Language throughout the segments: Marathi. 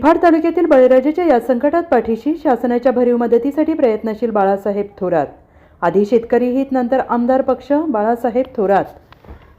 निफाड तालुक्यातील बळीराजाच्या या संकटात पाठीशी शासनाच्या भरीव मदतीसाठी प्रयत्नशील बाळासाहेब थोरात। आधी शेतकरी हित, नंतर आमदार पक्ष बाळासाहेब थोरात।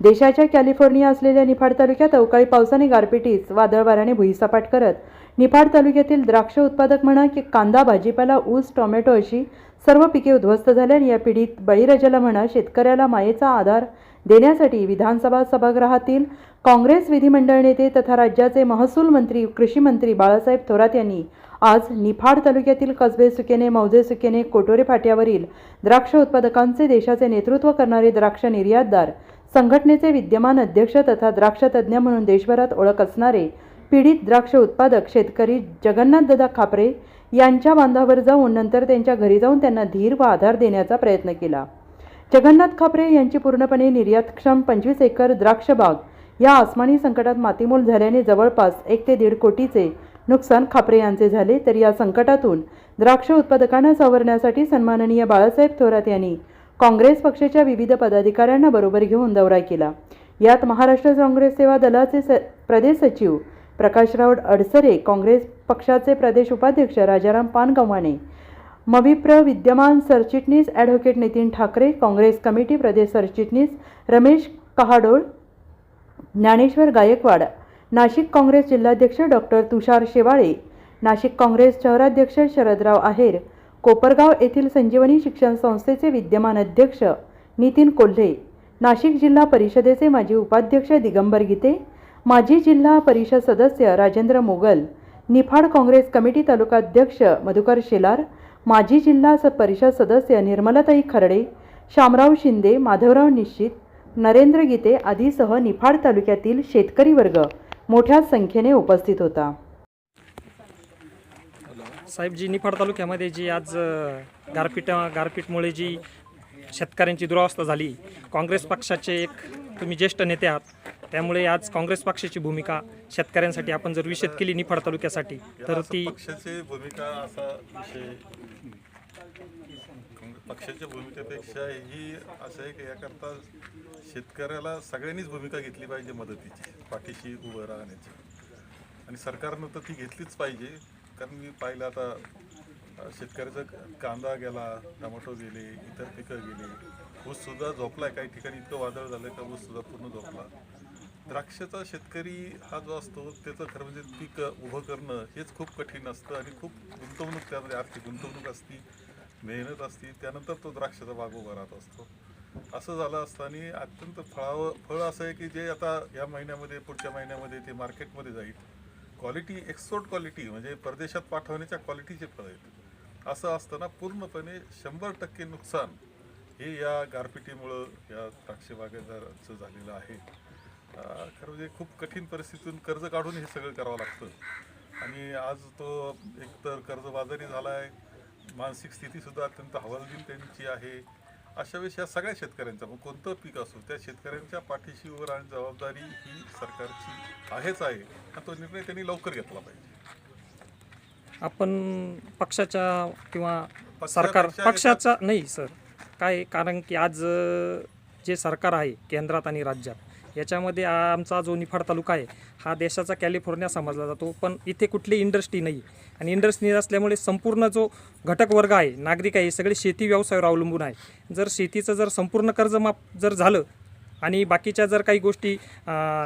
देशाच्या कॅलिफोर्निया असलेल्या निफाड तालुक्यात अवकाळी पावसाने गारपिटीस वादळ वाऱ्याने भुईसपाट करत निफाड तालुक्यातील द्राक्ष उत्पादक म्हणा की कांदा, भाजीपाला, ऊस, टोमॅटो अशी सर्व पिके उद्ध्वस्त झाल्याने या पीडित बळीराजाला म्हणा शेतकऱ्याला मायेचा आधार देण्यासाठी विधानसभा सभागृहातील काँग्रेस विधिमंडळ नेते तथा राज्याचे महसूल मंत्री, कृषी मंत्री बाळासाहेब थोरात यांनी आज निफाड तालुक्यातील कसबे सुकेने, मौजे सुकेने, कोटोरे फाट्यावरील द्राक्ष उत्पादकांचे देशाचे नेतृत्व करणारे द्राक्ष निर्यातदार संघटनेचे विद्यमान अध्यक्ष तथा द्राक्ष तज्ज्ञ म्हणून देशभरात ओळख असणारे पीडित द्राक्ष उत्पादक शेतकरी जगन्नाथदादा खापरे यांच्या बांधावर जाऊन नंतर त्यांच्या घरी जाऊन त्यांना धीर व आधार देण्याचा प्रयत्न केला। जगन्नाथ खापरे यांची पूर्णपणे निर्यातक्षम 25 एकर द्राक्ष बाग या आसमानी संकटात मातीमोल झाल्याने जवळपास 1 ते 1.5 कोटीचे नुकसान खापरे यांचे झाले। तर या संकटातून द्राक्ष उत्पादकांना सावरण्यासाठी सन्माननीय बाळासाहेब थोरात यांनी काँग्रेस पक्षाच्या विविध पदाधिकाऱ्यांना बरोबर घेऊन दौरा केला। यात महाराष्ट्र काँग्रेस सेवा दलाचे प्रदेश सचिव प्रकाशराव अडसरे, काँग्रेस पक्षाचे प्रदेश उपाध्यक्ष राजाराम पानगव्हाणे, मविप्र विद्यमान सरचिटणीस ॲडव्होकेट नितीन ठाकरे, काँग्रेस कमिटी प्रदेश सरचिटणीस रमेश कहाडोळ, ज्ञानेश्वर गायकवाड, नाशिक काँग्रेस जिल्हाध्यक्ष डॉक्टर तुषार शेवाळे, नाशिक काँग्रेस शहराध्यक्ष शरदराव आहेर, कोपरगाव येथील संजीवनी शिक्षण संस्थेचे विद्यमान अध्यक्ष नितीन कोल्हे, नाशिक जिल्हा परिषदेचे माजी उपाध्यक्ष दिगंबर गीते, माजी जिल्हा परिषद सदस्य राजेंद्र मोगल, निफाड काँग्रेस कमिटी तालुका अध्यक्ष मधुकर शेलार, माजी जिल्हा परिषद सदस्य निर्मलाताई खरडे, शामराव शिंदे, माधवराव निश्चित, नरेंद्र गीते आदीसह निफाड तालुक्यातील शेतकरी वर्ग मोठ्या संख्येने उपस्थित होता। साहेब जी निफाड तालुक्यामध्ये जी आज गारपीटमुळे जी शेतकऱ्यांची दुरावस्था झाली, काँग्रेस पक्षाचे एक तुम्ही ज्येष्ठ नेते आहात, त्यामुळे आज काँग्रेस पक्षाची भूमिका शेतकऱ्यांसाठी आपण जर विषद केली निफाड तालुक्यासाठी तर ती पक्षाची भूमिका असा विषय पक्षाच्या भूमिकेपेक्षा ही असं आहे की याकरता शेतकऱ्याला सगळ्यांनीच भूमिका घेतली पाहिजे, मदतीची, पाठीशी उभं राहण्याची, आणि सरकारनं तर ती घेतलीच पाहिजे। कारण मी पाहिलं आता शेतकऱ्याचा कांदा गेला, टोमॅटो गेले, इतर पिकं गेली, ऊससुद्धा झोपला आहे, काही ठिकाणी इतकं वादळ झालं का ऊससुद्धा पूर्ण झोपला। द्राक्षाचा शेतकरी हा जो असतो त्याचं खरं म्हणजे पीक उभं करणं हेच खूप कठीण असतं आणि खूप गुंतवणूक, त्यामध्ये आर्थिक गुंतवणूक असती, मेहनत असती, त्यानंतर तो द्राक्षाचा बाग उभा राहत असतो। असं झालं असताना अत्यंत फळ असं आहे की जे आता या महिन्यामध्ये, पुढच्या महिन्यामध्ये ते मार्केटमध्ये जाईल, क्वालिटी, एक्सपोर्ट क्वालिटी, म्हणजे परदेशात पाठवण्याच्या क्वालिटीचे फळ आहेत। असं असताना पूर्णपणे 100% नुकसान हे या गारपिटीमुळं या द्राक्ष बागेदाराचं झालेलं आहे। खरं म्हणजे खूप कठीण परिस्थितीतून कर्ज काढून हे सगळं करावं लागतं आणि आज तो एकतर कर्जबाजारी झाला आहे, मानसिक स्थितीसुद्धा अत्यंत हवालदिल त्यांची आहे। अशा वेळेस या सगळ्या शेतकऱ्यांचा, मग कोणतं पीक असो, त्या शेतकऱ्यांच्या पाठीशी उभं राहण्याची जबाबदारी ही सरकारची आहेच आहे, आणि तो निर्णय त्यांनी लवकर घेतला पाहिजे। आपण पक्षाच्या किंवा सरकार पक्षाचा नाही सर, काय कारण की आज जे सरकार आहे केंद्रात आणि राज्यात, याच्यामध्ये आमचा जो निफाड तालुका आहे हा देशाचा कॅलिफोर्निया समजला जातो, पण इथे कुठली इंडस्ट्री नाही आणि इंडस्ट्री असल्यामुळे संपूर्ण जो घटक वर्ग आहे, नागरिक आहे, हे सगळे शेती व्यवसायावर अवलंबून आहे। जर शेतीचं जर संपूर्ण कर्जमाफ जर झालं आणि बाकीच्या जर काही गोष्टी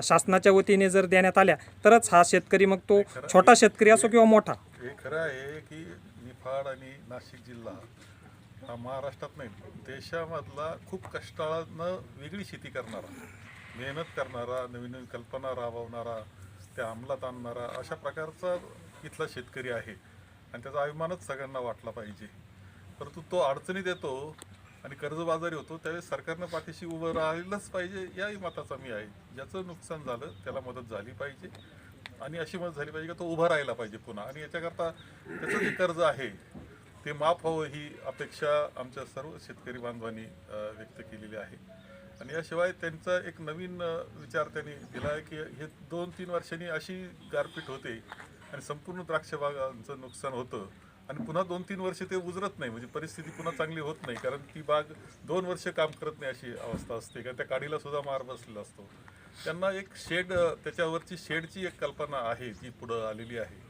शासनाच्या वतीने जर देण्यात आल्या तरच हा शेतकरी, मग तो छोटा शेतकरी असो किंवा मोठा। हे खरं आहे की निफाड आणि नाशिक जिल्हा हा महाराष्ट्रात नाही, देशामधला खूप कष्टाळानं वेगळी शेती करणारा, मेहनत करणारा, नवीन नवीन कल्पना राबवणारा, त्या अंमलात आणणारा अशा प्रकारचा इथला शेतकरी आहे आणि त्याचा अभिमानच सगळ्यांना वाटला पाहिजे। परंतु तो अडचणीत येतो आणि कर्जबाजारी होतो, त्यावेळेस सरकारनं पाठीशी उभं राहिलंच पाहिजे, याही मताचा मी आहे। ज्याचं नुकसान झालं त्याला मदत झाली पाहिजे आणि अशी मदत झाली पाहिजे की तो उभा राहिला पाहिजे पुन्हा, आणि याच्याकरता त्याचं जे कर्ज आहे ते माफ व्हावं ही अपेक्षा आमच्या सर्व शेतकरी बांधवांनी व्यक्त केलेली आहे। आणि याशिवाय त्यांचा एक नवीन विचार त्यांनी दिला आहे की हे 2-3 वर्षांनी अशी गारपीट होते आणि संपूर्ण द्राक्ष बागांचं नुकसान होतं आणि पुन्हा 2-3 वर्ष ते उजरत नाही, म्हणजे परिस्थिती पुन्हा चांगली होत नाही, कारण ती बाग 2 वर्ष काम करत नाही अशी अवस्था असते, कारण त्या काडीला सुद्धा मार बसलेला असतो। त्यांना एक शेड, त्याच्यावरची शेडची एक कल्पना आहे जी पुढं आलेली आहे,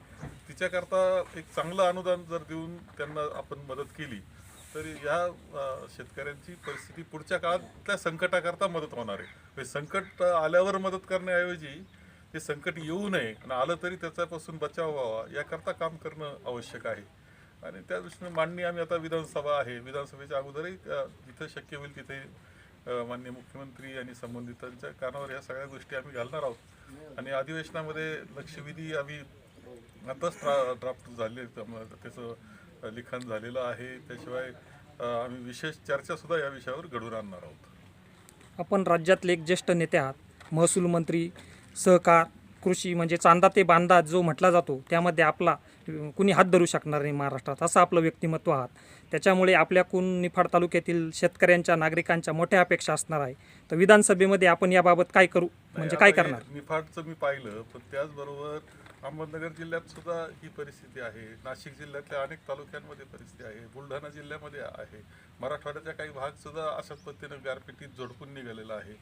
तिच्याकरता एक चांगलं अनुदान जर देऊन त्यांना आपण मदत केली तर या शेतकऱ्यांची परिस्थिती पुढच्या काळातल्या संकटाकरता मदत होणार आहे. म्हणजे संकट आल्यावर मदत करण्याऐवजी ते संकट येऊ नये आणि आलं तरी त्याच्यापासून बचाव व्हावा याकरता काम करणं आवश्यक आहे. आणि त्या दृष्टीने मांडणी आम्ही आता विधानसभा आहे, विधानसभेच्या अगोदरही जिथं शक्य होईल तिथे माननीय मुख्यमंत्री आणि संबंधितांच्या कानावर ह्या सगळ्या गोष्टी आम्ही घालणार आहोत. आणि अधिवेशनामध्ये लक्षवेधी आम्ही आताच ड्राफ्ट झाले, त्याचं लिखाण झालेलं आहे. त्याशिवाय आम्ही विशेष चर्चासुद्धा या विषयावर घडवून आणणार आहोत. आपण राज्यातले एक ज्येष्ठ नेते आहात, महसूल मंत्री, सहकार, कृषी म्हणजे चांदा ते बांधा जो म्हटला जातो त्यामध्ये आपला कुणी हात धरू शकणार नाही महाराष्ट्रात, असं आपलं व्यक्तिमत्व आहात. त्याच्यामुळे आपल्याकडून निफाड तालुक्यातील शेतकऱ्यांच्या नागरिकांच्या मोठ्या अपेक्षा असणार आहे. तर विधानसभेमध्ये आपण याबाबत काय करू म्हणजे काय करणार? निफाडचं मी पाहिलं, पण त्याचबरोबर अहमदनगर जिल्ह्यात सुद्धा ही परिस्थिती आहे, नाशिक जिल्ह्यातल्या अनेक तालुक्यांमध्ये परिस्थिती आहे, बुलढाणा जिल्ह्यामध्ये आहे, मराठवाड्याचा काही भाग सुद्धा अशाच पद्धतीनं गारपिटीत झोडपून निघालेला आहे.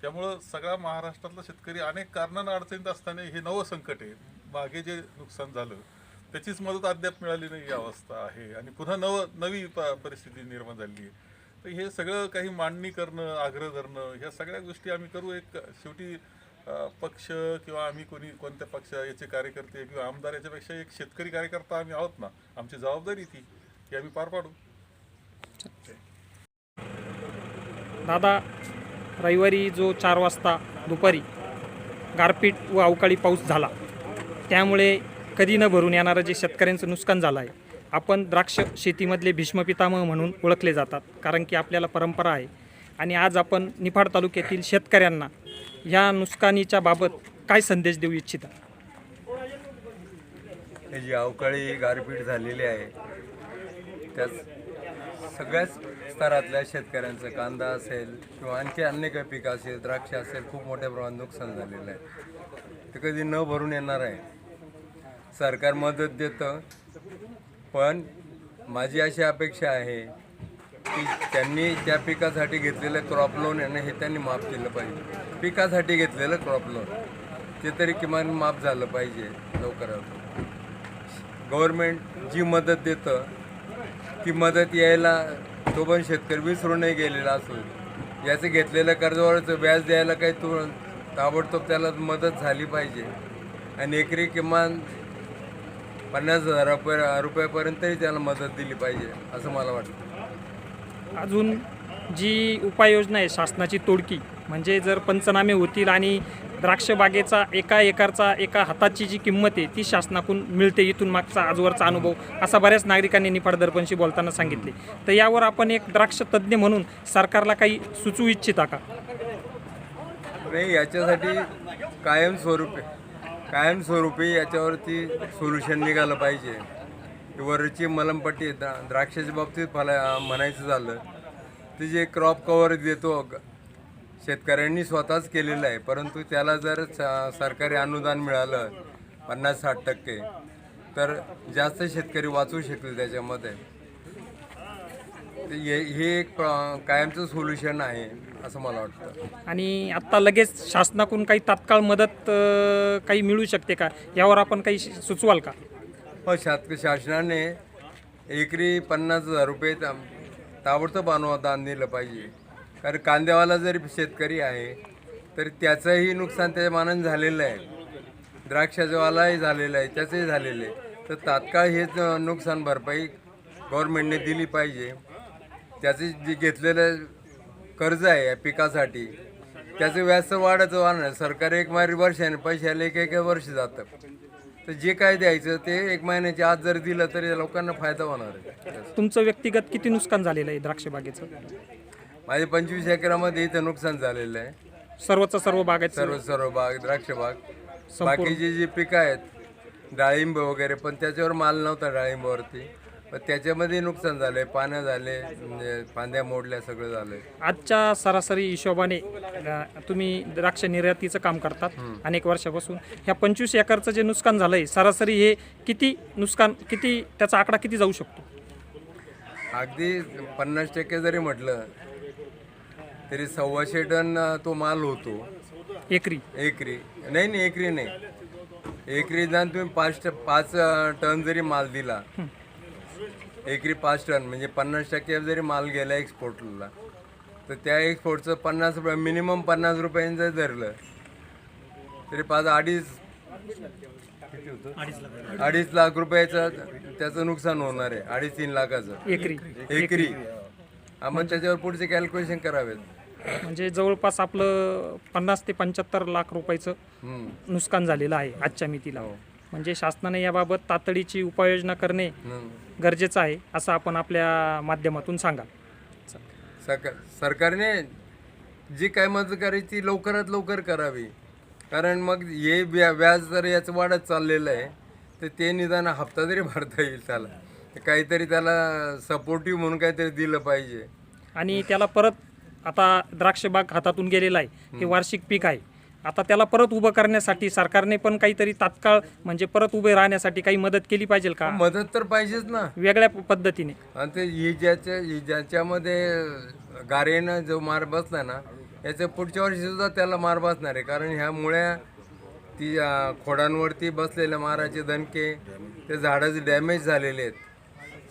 त्यामुळं सगळा महाराष्ट्रातला शेतकरी अनेक कारणांना अडचणीत असताना हे नवं संकट आहे. मागे जे नुकसान झालं त्याचीच मदत अद्याप मिळाली नाही ही अवस्था आहे आणि पुन्हा नवी परिस्थिती निर्माण झाली आहे. तर हे सगळं काही मांडणी करणं, आग्रह धरणं, ह्या सगळ्या गोष्टी आम्ही करू. एक शेवटी पक्ष किंवा आम्ही कोणत्या पक्ष याचे कार्यकर्ते किंवा आमदार याच्यापेक्षा एक शेतकरी कार्यकर्ता आम्ही आहोत ना, आमची जबाबदारी ती आम्ही पार पाडू. दादा, रविवारी जो 4 वाजता दुपारी गारपीट व अवकाळी पाऊस झाला त्यामुळे कधी न भरून येणारं जे शेतकऱ्यांचं नुकसान झालं आहे, आपण द्राक्ष शेतीमधले भीष्मपितामह म्हणून ओळखले जातात, कारण की आपल्याला परंपरा आहे. आणि आज आपण निफाड तालुक्यातील शेतकऱ्यांना ह्या नुकसानीच्या बाबत काय संदेश देऊ इच्छिता? हे जी अवकाळी गारपीट झालेली आहे त्यात सगळ्याच स्तरातल्या शेतकऱ्यांचं, कांदा असेल किंवा आणखी अन्य काही पिकं असेल, द्राक्ष असेल, खूप मोठ्या प्रमाणात नुकसान झालेलं आहे. ते कधी न भरून येणार आहे. सरकार मदत देतं, पण माझी अशी अपेक्षा आहे की त्यांनी त्या पिकासाठी घेतलेलं क्रॉप लोन आहे ना, हे त्यांनी माफ केलं पाहिजे. पिकासाठी घेतलेलं क्रॉप लोन ते तरी किमान माफ झालं पाहिजे लवकरात. गव्हर्मेंट जी मदत देतं ती मदत यायला तो पण शेतकरी विसरून नाही गेलेला असून याचं घेतलेलं कर्जावरचं व्याज द्यायला काही ताबडतोब त्याला मदत झाली पाहिजे. आणि एकरी किमान 50,000 रुपयापर्यंत तरी त्याला मदत दिली पाहिजे असं मला वाटतं. अजून जी उपाययोजना आहे शासनाची तोडकी, म्हणजे जर पंचनामे होतील आणि द्राक्ष बागेचा एका एकरचा एका हाताची जी किंमत आहे ती शासनाकडून मिळते, इथून मागचा आजवरचा अनुभव असा बऱ्याच नागरिकांनी निफाड दर्पणशी बोलताना सांगितले. तर यावर आपण एक द्राक्ष तज्ज्ञ म्हणून सरकारला काही सुचवू इच्छिता का? नाही, याच्यासाठी कायमस्वरूपी याच्यावरती सोल्युशन निघालं पाहिजे. वरची मलमपट्टी द्राक्षाच्या बाबतीत म्हणायचं झालं तर जे क्रॉप कव्हर देतो शेतकऱ्यांनी स्वतःच केलेलं आहे, परंतु त्याला जर सरकारी अनुदान मिळालं 50-60% तर जास्त शेतकरी वाचू शकतील त्याच्यामध्ये. हे एक कायमचं सोल्युशन आहे असं मला वाटतं. आणि आत्ता लगेच शासनाकडून काही तात्काळ मदत काही मिळू शकते का, यावर आपण काही सुचवाल का? हो, शासनाने एकरी 50,000 रुपये ताबडतोब अनुदान दिलं पाहिजे. कारण कांद्यावाला जरी शेतकरी आहे तर त्याचंही नुकसान त्याच्या मानाने झालेलं आहे, द्राक्षाच्यावालाही झालेलं आहे, त्याचंही झालेलं आहे. तर तात्काळ हेच नुकसान भरपाई गव्हर्नमेंटने दिली पाहिजे. त्याचे जे घेतलेलं कर्ज आहे या पिकासाठी त्याचं व्याज तर वाढणार. सरकार एक वर्षाने पैशाला एक वर्ष जातं, तर जे काय द्यायचं ते 1 महिन्याच्या आत जर दिलं तरी लोकांना फायदा होणार आहे. तुमचं व्यक्तिगत किती नुकसान झालेलं आहे द्राक्ष बागेचं? माझे 25 एकरामध्ये इथं नुकसान झालेलं आहे. सर्व बागायचं? सर्व बाग, द्राक्ष बाग, बाकीची जी पिकं आहेत डाळिंब वगैरे, पण त्याच्यावर माल नव्हता डाळिंबावरती, पण त्याच्यामध्ये नुकसान झालंय. पानं झाले, म्हणजे फांद्या मोडल्या, सगळं झालंय. आजच्या सरासरी हिशोबाने तुम्ही द्राक्ष निर्यातीचं काम करतात अनेक वर्षापासून, ह्या 25 एकरचं जे नुकसान झालंय सरासरी हे किती त्याचा आकडा किती जाऊ शकतो? अगदी 50% जरी म्हटलं तरी 125 टन तो माल होतो एकरी. एकरी नाही, एकरी नाही, एकरी निदान तुम्ही 5 टन जरी माल दिला, एकरी 5 टन म्हणजे 50% जरी माल गेला एक्सपोर्टला, तर त्या एक्सपोर्टचं 50 रुपये मिनिमम 50 रुपयांनी जर धरलं तरी 2.5 लाख रुपयाचं त्याचं नुकसान होणार आहे, 2.5-3 लाखाचं एकरी. मग त्याच्यावर पुढचे कॅल्क्युलेशन करावेत. म्हणजे जवळपास आपलं 50 ते 75 लाख रुपयाचं नुकसान झालेलं आहे आजच्या मितीला. म्हणजे शासनाने याबाबत तातडीची उपाययोजना करणे गरजेचं आहे असं आपण आपल्या माध्यमातून सांगाल. सरकारने जी काय मदत करायची ती लवकरात लवकर करावी, कारण मग हे व्याज जर याचं वाढत चाललेलं आहे तर ते निदान हप्ता तरी भरता येईल त्याला, काहीतरी त्याला सपोर्टिव्ह म्हणून काहीतरी दिलं पाहिजे. आणि त्याला परत आता द्राक्ष बाग हातातून गेलेला आहे, हे वार्षिक पीक आहे, आता त्याला परत उभं करण्यासाठी सरकारने पण काहीतरी तात्काळ म्हणजे परत उभे राहण्यासाठी काही मदत केली पाहिजे का? मदत तर पाहिजेच ना वेगळ्या पद्धतीने. आणि ते ज्याच्यामध्ये गारेनं जो मार बसला ना, याच्या पुढच्या वर्षी सुद्धा त्याला मार बसणार आहे, कारण ह्या मुळ्या ती खोडांवरती बसलेल्या माराचे दणके, ते झाडाचे डॅमेज झालेले आहेत,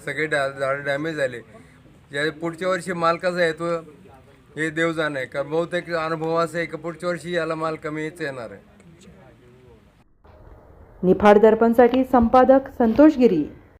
सगळे झाडं डॅमेज झाले. ज्या पुढच्या वर्षी माल कसा येतो हे देव जाणे, का बहुतेक अनुभव असा आहे की पुढच्या वर्षी याला माल कमीच येणार आहे. निफाड दर्पणसाठी संपादक संतोष गिरी.